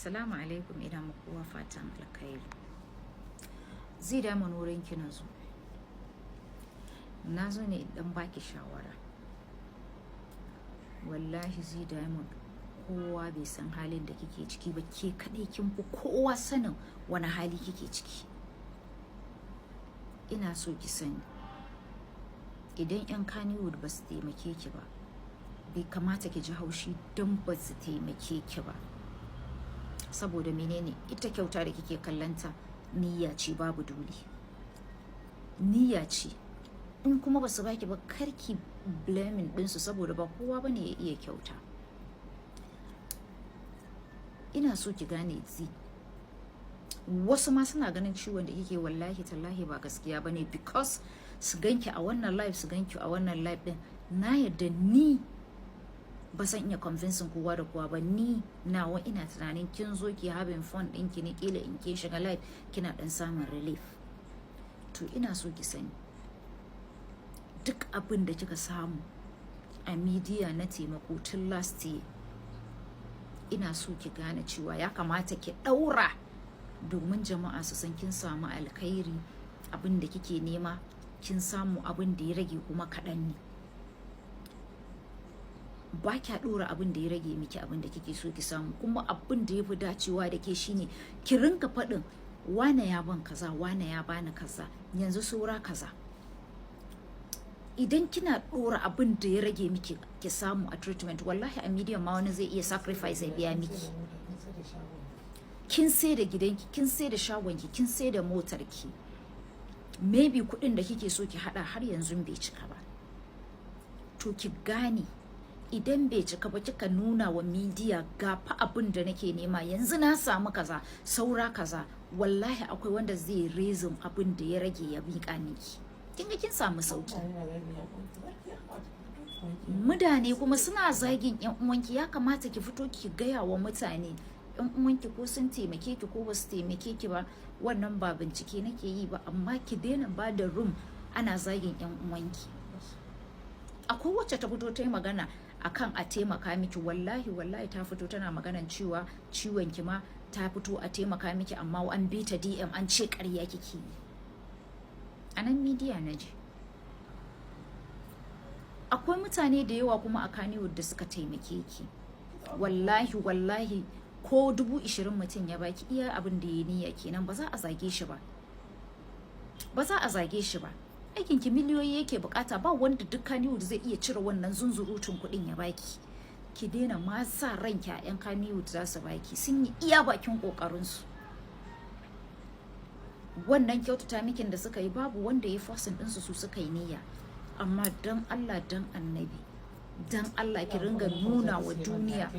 Assalamu alaikum, ina muku fatan alkhairi. Zee Diamond wurin ki na zo ne dan baki shawara. Wallahi Zee Diamond, kowa bai san halin da kike ciki ba, ke kadai kin fi kowa sanin wani hali kike ciki. Ina so ki sani, idan yan Kannywood ba su taimake ki ba, bai kamata ki ji haushi don ba su taimake ki ba. Saboda menene? Ita kyauta da kike kallanta niyya ce, babu dole. Niyya ce. In kuma ba su baki ba, karki blaming ɗinsu, saboda ba kowa bane ya iya kyauta. Ina so ki gane Zee, wasu ma suna ganin ciwon da kike wallahi tallahi ba gaskiya bane, because su ganki a wannan live, su ganki a wannan live din. Na yadda ni ba san iya convincing kowa da kowa ba. Ni nawa ina tunanin kin zo ki having fun ɗinki ne, kila in kin shiga live kina dan samun relief. To ina so ki sani, duk abin da kika samu a media na taimako tun last year, ina so ki gane cewa ya kamata ki daura, domin jama'a su san kin samu alkhairi. Abin da kike nema kin samu, abin da ya rage kuma kaɗan ne. Ba kya dora abin da ya rage miki abin da kike so ki samu. Kuma abin da ya fi dacewa da ke shine ki rinka faɗin wane ya ban kaza, wane ya bani kaza, yanzu saura kaza. Idan kina dora abin da ya rage miki ki samu a treatment, wallahi a medium ma wani zai iya sacrifice ya biya miki. Kin sai da gidanki, kin sai da shagonki, kin sai da motarki, maybe kuɗin da kike so ki hada har yanzu bai cika ba. To ki gane, idan bai cika ba kika nuna wa media ga fa abin da nake nema, yanzu na samu kaza, saura kaza, wallahi akwai wanda zai reason abin da ya rage ya miƙa miki. Kin ga kin samu sauki. Mutane kuma suna zagin yan uwanki, ya kamata ki fito ki gaya wa mutane yan uwanki ko sun taimake ki ko ba su taimake ki ba. Wannan ba bincike nake yi ba, amma ki daina ba da room ana zagin yan uwanki. Akwai wacce ta fito ta yi magana akan a taimaka miki, wallahi ta fito tana maganan cewa ciwon ki ma ta fito a taimaka miki, amma an bi ta DM an ce ƙarya kike yi. A nan media na je. Akwai mutane da yawa kuma a Kannywood da suka taimake ki. Wallahi ko 20,000 mutum ya baki, iya abin da ya niyya kenan, ba za a zage shi ba. Ba za a zage shi ba. Aikin ki miliyoyi yake bukata, ba wanda duk Kannywood zai iya cire wannan zunzurutun kuɗin ya baki. Ki daina ma sa ranki a yan Kannywood za su baki, sun yi iya bakin kokarin su. Wannan kyautata mikin da suka yi, babu wanda ya forcing ɗinsu, su suka yi niyya. Amma dan Allah, dan Annabi, dan Allah ki ringa nuna wa duniya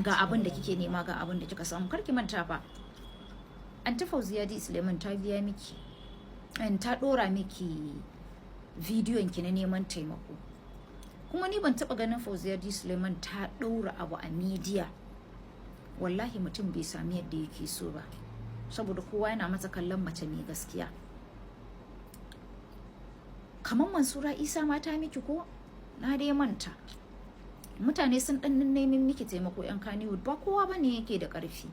ga abin da kike nema, ga abin da kika samu. Kar ki manta fa, Anti Fauziya Suleiman ta biya miki, ta dora miki bidiyon ki na neman taimako. Kuma ni ban taba ganin Fauziya Suleiman ta daura abu a media wallahi mutum bai sami yadda yake so ba, saboda kowa yana mata kallon mace mai gaskiya. Kamar Mansura Isa ma ta miki ko? Na dai manta. Mutane sun dan neman miki taimako yan Kannywood, ba kowa bane yake da karfi.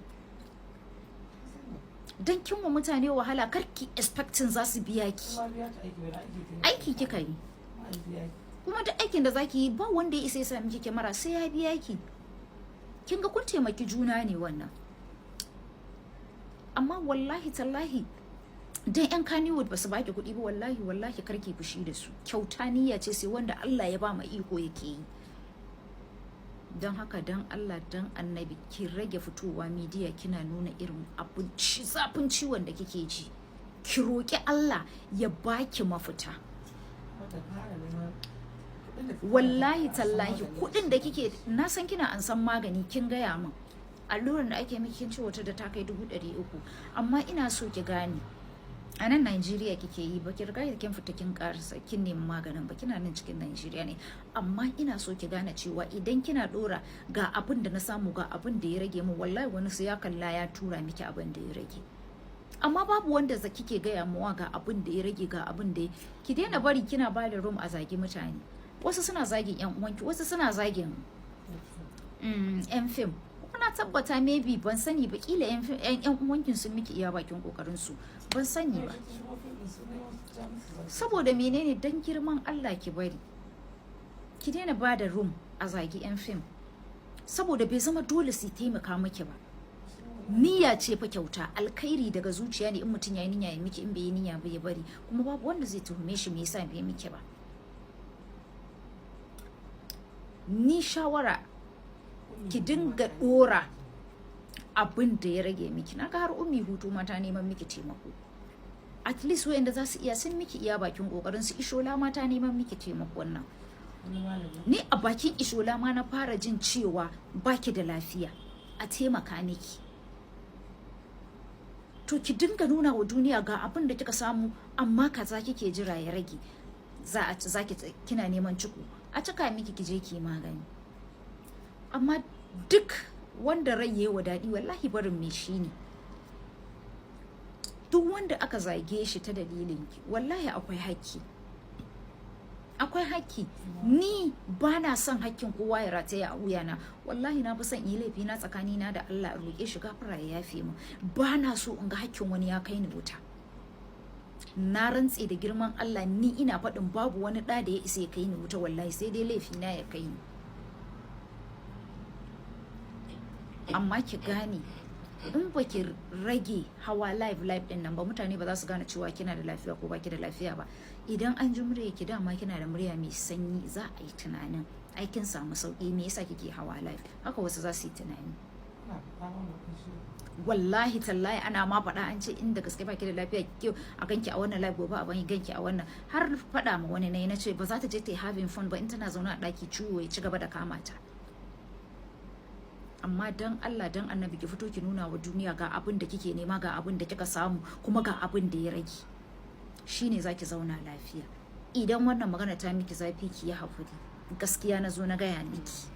Dan kin wa mutane wahala, karki expecting za su biya ki. Aiki kika yi. Kuma da aikin da zaki yi, ba wanda ya isa ya sa miki kyamara sai ya biya ki. Kin ga kun taimaki juna ne wannan. Amma wallahi tallahi, dan yan Kannywood ba su baki kuɗi ba, wallahi karki fushi da su. Kyauta niyya ce sai wanda Allah ya ba ma iko yake yi. Don haka dan Allah, dan Annabi, ki rage fitowa media kina nuna irin zafin ciwon da kike ji. Ki roki Allah ya baki mafita. Wallahi tallahi, kuɗin da kike, na san kina an san magani, kin gaya min alluran da ake miki kin ci wata da ta kai 300, amma ina so ki gane, a nan Najeriya kike yi, ba ki riga kin fita kin karasa kin nemi maganin ba, kina nan cikin Najeriya ne. Amma ina so ki gane cewa idan kina dora ga abin da na samu, ga abin da ya rage mu, wallahi wani sai ya kalla ya tura miki abin da ya rage. Amma babu wanda za kike gaya muwa ga abin da ya rage, ga abin da ki daina bari kina ba da room a zagi mutane. Wasu suna zagin yan uwanki, wasu suna zagin yan fim, na tabbata maybe ban sani ba, kila yan uwankin sun miki iya bakin kokarin su, ban sani ba. Saboda menene? Dan girman Allah ki bari, ki daina ba da room a zagi yan fim, saboda bai zama dole su taimaka miki ba. Niyya ce fa kyauta, alkhairi daga zuciya ne. In mutum ya yi niyya ya miki, in bai yi niyya ba ya bari, kuma babu wanda zai tuhume shi me yasa bai miki ba. Ni shawara ki dinga dora abin da ya rage miki. Naga har ummi hutu mata neman miki taimako, at least wayanda za su iya sun miki iya bakin kokarin su. Ishola mata neman miki taimako. Wannan ni a bakin Ishola ma na fara jin cewa baki da lafiya, a taimaka miki. To ki dinga nuna wa duniya ga abin da kika samu, amma kaza kike jira ya rage. Kina neman ciko, a cika miki ki je ki magani. Amma duk wanda rai yayi wa daɗi, wallahi barin me shi ne. Duk wanda aka zage shi ta dalilin ki, wallahi akwai haƙƙi. Akwai haƙƙi. Ni ba na son haƙƙin kowa ya rataya a wuyana. Wallahi na fi son yi laifi na tsakanina da Allah, a roƙe shi gafara ya yafe mu. Ba na so in ga haƙƙin wani ya kai ni wuta. Na rantse da girman Allah, ni ina faɗin babu wani ɗa da ya isa ya kai ni wuta, wallahi sai dai laifi na ya kai ni. Amma ki gane, in ba ki rage hawa live din nan ba, mutane ba za su gane cewa kina da lafiya ko baki da lafiya ba. Idan an ji murya ki dama kina da murya mai sanyi, za a yi tunanin aikin samu sauki, me yasa kike hawa live. Haka wasu za su yi tunani. Wallahi tallahi ana ma faɗa, an ce inda gaske baki da lafiya kyau a ganki a wannan live, gobe a bani ganki a wannan. Har faɗa ma wani na ce ba za ta je ta yi having fun ba, in tana zaune a ɗaki ciwo ya ci gaba da kama ta. Amma dan Allah dan Annabi ki fito ki nuna wa duniya ga abin da kike nema, ga abin da kika samu, kuma ga abin da ya rage. Shine zaki zauna lafiya. Idan wannan magana ta miki zafi, ki yi hakuri. Gaskiya na zo na gaya miki.